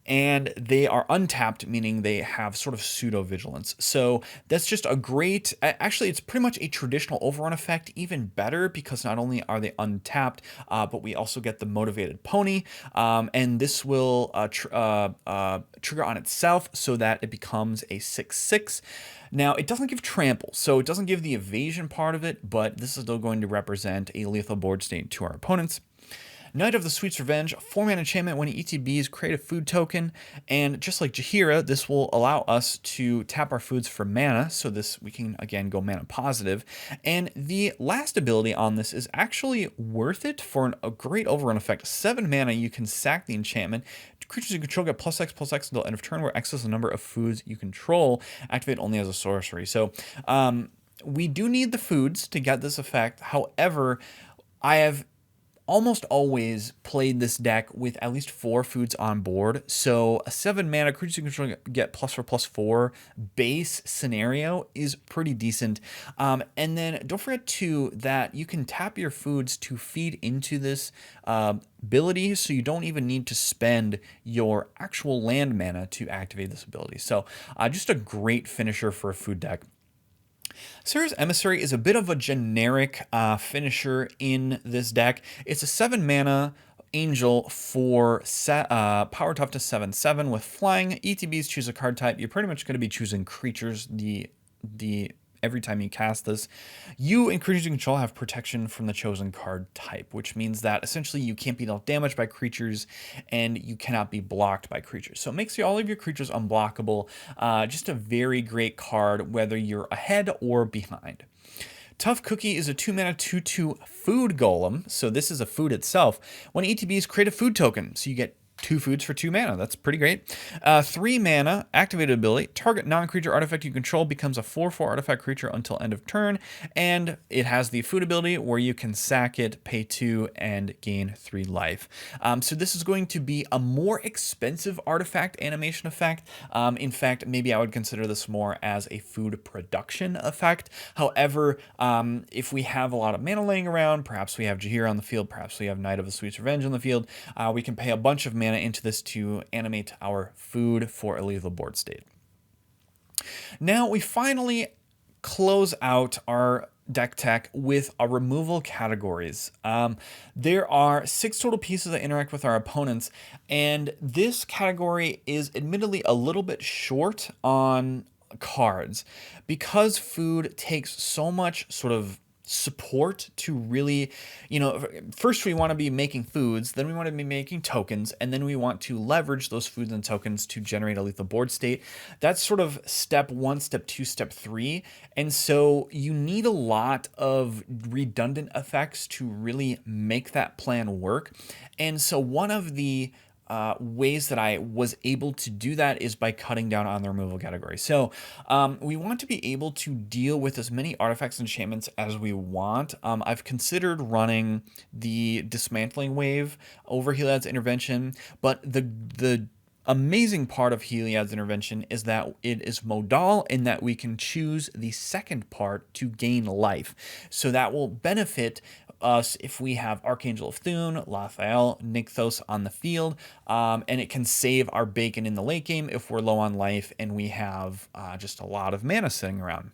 and they are untapped, meaning they have sort of pseudo vigilance. So that's just a great, actually it's pretty much a traditional overrun effect, even better, because not only are they untapped, but we also get the motivated pony, and this will trigger on itself so that it becomes a 6/6. Now, it doesn't give trample, so it doesn't give the evasion part of it, but this is still going to represent a lethal board state to our opponents. Knight of the Sweet's Revenge, 4 mana enchantment. When it ETBs, create a food token, and just like Jaheira, this will allow us to tap our foods for mana, so we can again go mana positive. And the last ability on this is actually worth it for a great overrun effect. 7 mana, you can sack the enchantment. Creatures you control get +X/+X until end of turn, where X is the number of foods you control. Activate only as a sorcery. So we do need the foods to get this effect. However, I have almost always played this deck with at least 4 foods on board. So a 7 mana creature you control get +4/+4 base scenario is pretty decent. And then don't forget too that you can tap your foods to feed into this ability, so you don't even need to spend your actual land mana to activate this ability. So just a great finisher for a food deck. Serra's Emissary is a bit of a generic finisher in this deck. It's a 7 mana angel for power toughness 7/7 with flying. ETBs choose a card type. You're pretty much going to be choosing creatures every time you cast this. You and creatures you control have protection from the chosen card type, which means that essentially you can't be dealt damage by creatures and you cannot be blocked by creatures. So it makes all of your creatures unblockable. Just a very great card, whether you're ahead or behind. Tough Cookie is a 2 mana 2/2 food golem. So this is a food itself. When ETBs, create a food token. So you get 2 foods for 2 mana. That's pretty great. 3 mana, activated ability. Target non-creature artifact you control becomes a 4/4 artifact creature until end of turn. And it has the food ability where you can sack it, pay 2, and gain 3 life. So this is going to be a more expensive artifact animation effect. In fact, maybe I would consider this more as a food production effect. However, if we have a lot of mana laying around, perhaps we have Jaheira on the field, perhaps we have Knight of the Sweet's Revenge on the field, we can pay a bunch of mana into this to animate our food for a lethal board state. Now we finally close out our deck tech with our removal categories. There are 6 total pieces that interact with our opponents, and this category is admittedly a little bit short on cards because food takes so much sort of support to really, first we want to be making foods, then we want to be making tokens, and then we want to leverage those foods and tokens to generate a lethal board state. That's sort of step 1, step 2, step 3. And so you need a lot of redundant effects to really make that plan work. And so one of the ways that I was able to do that is by cutting down on the removal category. So we want to be able to deal with as many artifacts and enchantments as we want. I've considered running the dismantling wave over Heliod's intervention, but the amazing part of Heliod's intervention is that it is modal in that we can choose the second part to gain life. So that will benefit us if we have Archangel of Thune, Laphael, Nykthos on the field, and it can save our bacon in the late game if we're low on life and we have just a lot of mana sitting around.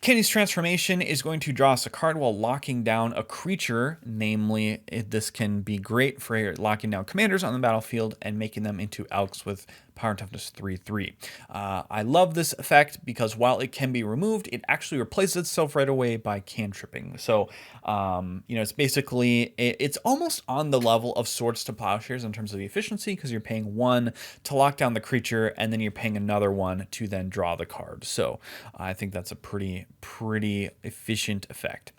Kenny's transformation is going to draw us a card while locking down a creature. Namely, this can be great for locking down commanders on the battlefield and making them into elks with power and toughness 3/3. I love this effect because while it can be removed, it actually replaces itself right away by cantripping. So, it's basically, it's almost on the level of Swords to Plowshares in terms of the efficiency, because you're paying 1 to lock down the creature, and then you're paying another 1 to then draw the card. So I think that's a pretty efficient effect.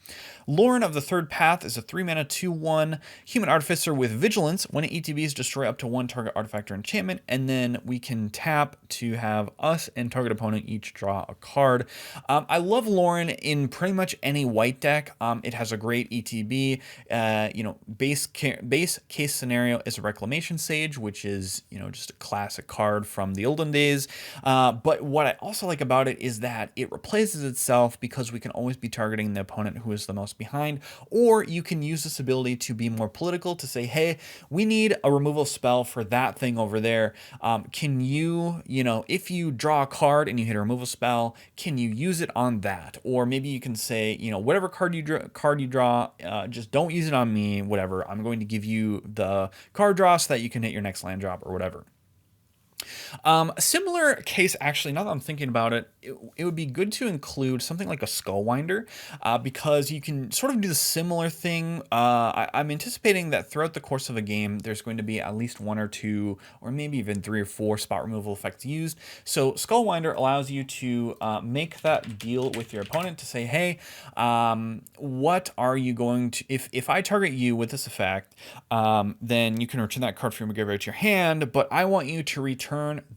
Lauren of the Third Path is a 3-mana 2/1 human artificer with vigilance. When it ETBs, destroy up to 1 target artifact or enchantment, and then we can tap to have us and target opponent each draw a card. I love Lauren in pretty much any white deck. It has a great ETB. Base case scenario is a Reclamation Sage, which is just a classic card from the olden days. But what I also like about it is that it replaces itself because we can always be targeting the opponent who is the most behind, or you can use this ability to be more political to say, hey, we need a removal spell for that thing over there. Can you, if you draw a card and you hit a removal spell, can you use it on that? Or maybe you can say, whatever card you draw, just don't use it on me, whatever. I'm going to give you the card draw so that you can hit your next land drop or whatever. A similar case, actually, now that I'm thinking about it, it would be good to include something like a Skullwinder, because you can sort of do the similar thing. I'm anticipating that throughout the course of a game, there's going to be at least 1 or 2, or maybe even 3 or 4 spot removal effects used. So Skullwinder allows you to make that deal with your opponent to say, hey, what are you going to, if I target you with this effect, then you can return that card from your graveyard to your hand, but I want you to return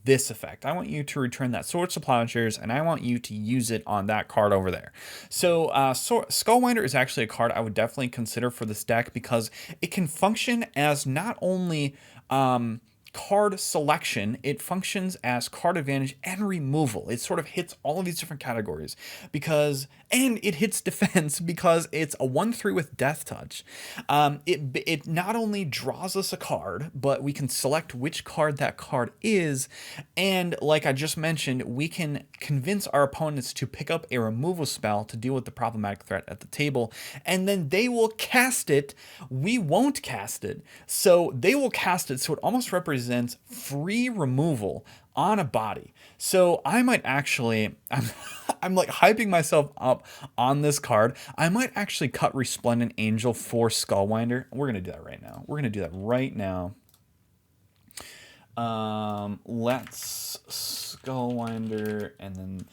this effect. I want you to return that Swords to Plowshares, and I want you to use it on that card over there. So Skullwinder is actually a card I would definitely consider for this deck because it can function as not only card selection, it functions as card advantage and removal. It sort of hits all of these different categories and it hits defense because it's a 1/3 with Death Touch. It not only draws us a card, but we can select which card that card is, and like I just mentioned, we can convince our opponents to pick up a removal spell to deal with the problematic threat at the table, and then they will cast it. We won't cast it, so they will cast it, so it almost represents free removal on a body. So I might actually, I'm like hyping myself up on this card. I might actually cut Resplendent Angel for Skullwinder. We're going to do that right now. We're going to do that right now. Let's Skullwinder, and then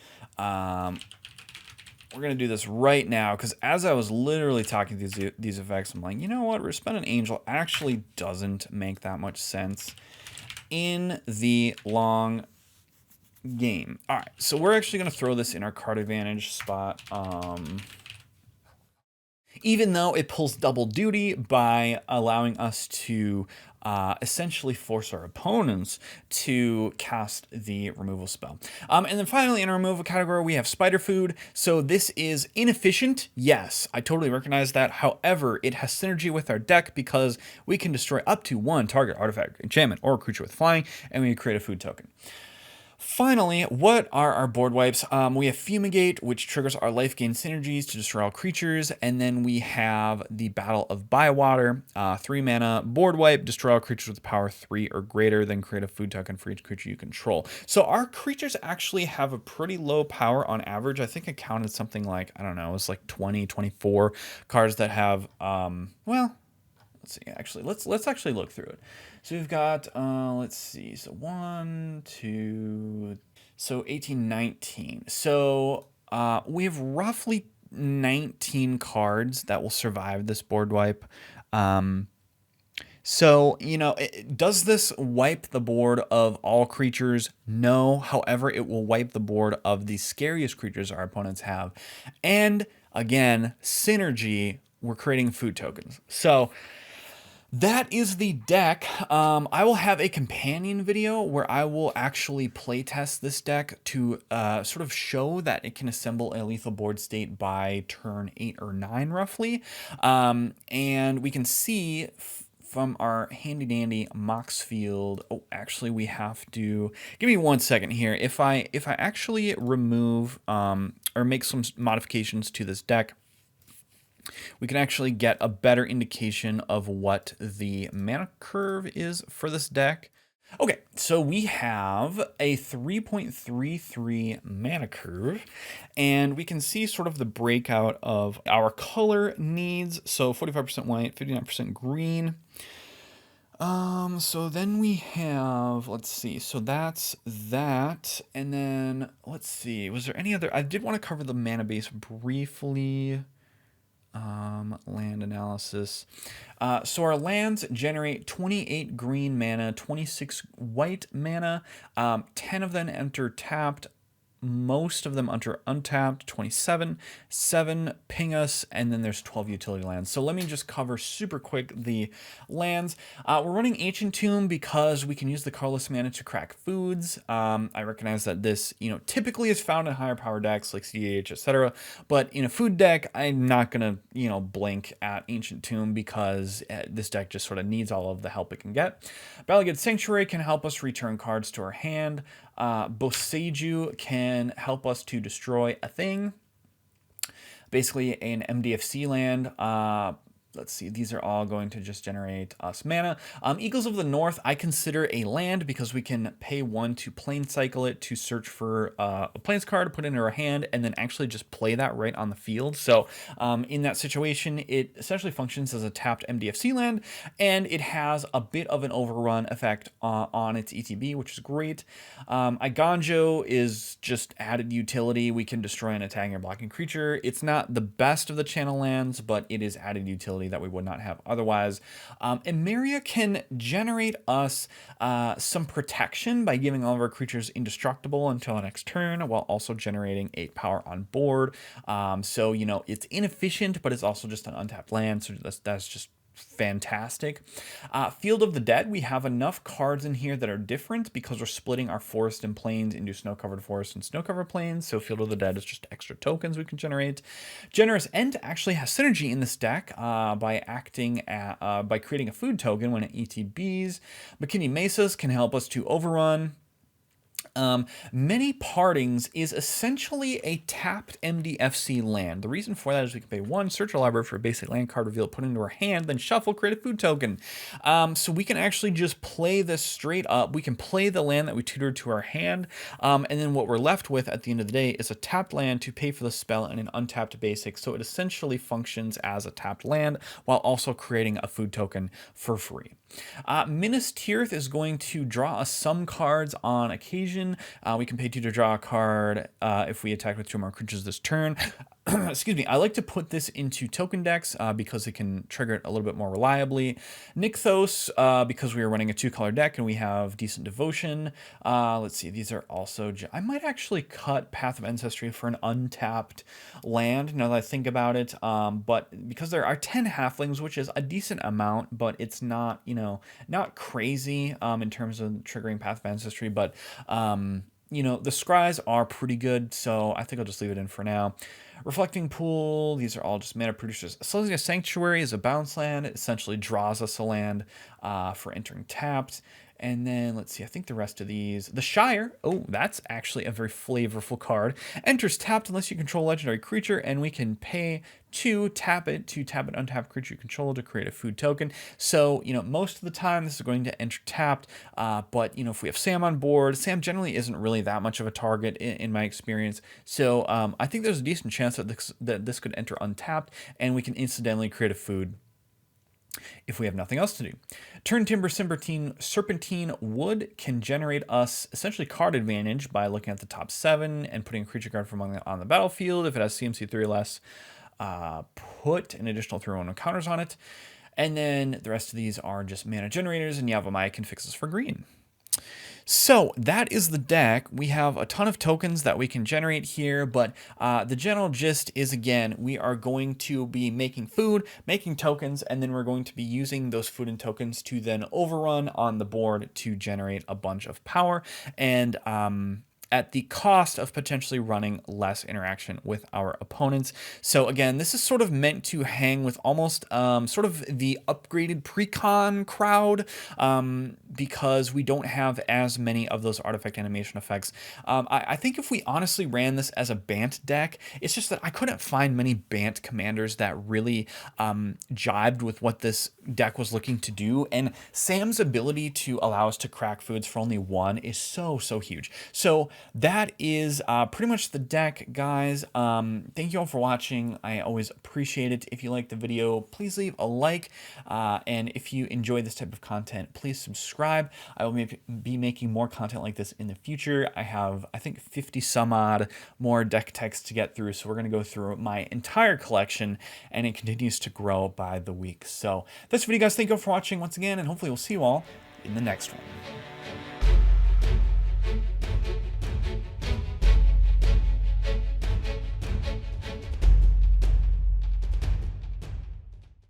we're going to do this right now, because as I was literally talking these effects, I'm like, you know what? Resplendent Angel actually doesn't make that much sense in the long game. All right, so we're actually going to throw this in our card advantage spot. Even though it pulls double duty by allowing us to essentially force our opponents to cast the removal spell. And then finally, in our removal category, we have Spider Food. So this is inefficient. Yes, I totally recognize that. However, it has synergy with our deck because we can destroy up to 1 target artifact, enchantment, or creature with flying, and we create a food token. Finally, what are our board wipes? We have Fumigate, which triggers our life gain synergies to destroy all creatures, and then we have the Battle of Bywater, 3 mana board wipe, destroy all creatures with power 3 or greater, then create a food token for each creature you control. So our creatures actually have a pretty low power on average. I think I counted something like, I don't know, it's like 20, 24 cards that have, well, let's see, actually, let's actually look through it. So we've got, let's see, so 1, 2, so 18, 19. So we have roughly 19 cards that will survive this board wipe. So, does this wipe the board of all creatures? No. However, it will wipe the board of the scariest creatures our opponents have. And again, synergy, we're creating food tokens. So that is the deck. I will have a companion video where I will actually playtest this deck to sort of show that it can assemble a lethal board state by turn 8 or 9 roughly. And we can see from our handy dandy Mox field. Oh, actually we have to, give me 1 second here. If I actually remove or make some modifications to this deck, we can actually get a better indication of what the mana curve is for this deck. Okay, so we have a 3.33 mana curve, and we can see sort of the breakout of our color needs. So 45% white, 59% green. So then we have, let's see, so that's that, and then, let's see, was there any other, I did want to cover the mana base briefly. Land analysis. So our lands generate 28 green mana, 26 white mana. 10 of them enter tapped. Most of them enter untapped, 27, 7 ping us, and then there's 12 utility lands. So let me just cover super quick the lands. We're running Ancient Tomb because we can use the colorless mana to crack foods. I recognize that this, typically is found in higher power decks like EDH, etc. But in a food deck, I'm not gonna, blink at Ancient Tomb because this deck just sort of needs all of the help it can get. Balagad Sanctuary can help us return cards to our hand. Boseiju can help us to destroy a thing, basically an MDFC land. Let's see, these are all going to just generate us mana. Eagles of the North, I consider a land because we can pay 1 to plane cycle it to search for a plains card to put into our hand and then actually just play that right on the field. So in that situation, it essentially functions as a tapped MDFC land, and it has a bit of an overrun effect on its ETB, which is great. Iganjo is just added utility. We can destroy an attacking or blocking creature. It's not the best of the channel lands, but it is added utility that we would not have otherwise. Emeria can generate us some protection by giving all of our creatures indestructible until the next turn, while also generating 8 power on board. So, it's inefficient, but it's also just an untapped land, so that's just fantastic. Field of the Dead, we have enough cards in here that are different because we're splitting our forest and plains into snow-covered forest and snow-covered plains, so Field of the Dead is just extra tokens we can generate. Generous End actually has synergy in this deck by creating a food token when it ETBs. McKinney Mesas can help us to overrun. Many Partings is essentially a tapped MDFC land. The reason for that is we can pay 1, search our library for a basic land card, reveal it, put it into our hand, then shuffle, create a food token. So we can actually just play this straight up. We can play the land that we tutored to our hand, and then what we're left with at the end of the day is a tapped land to pay for the spell and an untapped basic. So it essentially functions as a tapped land while also creating a food token for free. Minas Tirith is going to draw us some cards on occasion. We can pay 2 to draw a card if we attack with 2 or more creatures this turn. Excuse me. I like to put this into token decks because it can trigger it a little bit more reliably. Nykthos, because we are running a 2-color deck and we have decent devotion. Let's see. These are also... I might actually cut Path of Ancestry for an untapped land, now that I think about it. But because there are 10 halflings, which is a decent amount, but it's not, not crazy in terms of triggering Path of Ancestry. But, the scries are pretty good, so I think I'll just leave it in for now. Reflecting Pool, these are all just mana producers. Selesnya Sanctuary is a bounce land. It essentially draws us a land for entering tapped. And then let's see, I think the rest of these, the Shire. Oh, that's actually a very flavorful card. Enters tapped unless you control a legendary creature, and we can pay to tap it untap creature you control to create a food token. So, most of the time this is going to enter tapped, but, if we have Sam on board, Sam generally isn't really that much of a target in my experience. So I think there's a decent chance that this could enter untapped, and we can incidentally create a food if we have nothing else to do. Turn Timber Serpentine Wood can generate us essentially card advantage by looking at the top 7 and putting a creature card from on the battlefield. If it has CMC 3 or less, put an additional 3/1 counters on it. And then the rest of these are just mana generators, and Yavimaya can fix us for green. So that is the deck. We have a ton of tokens that we can generate here, but the general gist is, again, we are going to be making food, making tokens, and then we're going to be using those food and tokens to then overrun on the board to generate a bunch of power, and at the cost of potentially running less interaction with our opponents. So again, this is sort of meant to hang with almost sort of the upgraded precon crowd, because we don't have as many of those artifact animation effects. I think if we honestly ran this as a Bant deck, it's just that I couldn't find many Bant commanders that really jibed with what this deck was looking to do, and Sam's ability to allow us to crack foods for only 1 is so huge. So that is pretty much the deck, guys. Thank you all for watching. I always appreciate it. If you like the video, please leave a like, and if you enjoy this type of content, please subscribe. I will be making more content like this in the future. I have, I think, 50 some odd more deck techs to get through, so we're going to go through my entire collection, and it continues to grow by the week. So that's the video, guys. Thank you all for watching once again, and hopefully we'll see you all in the next one.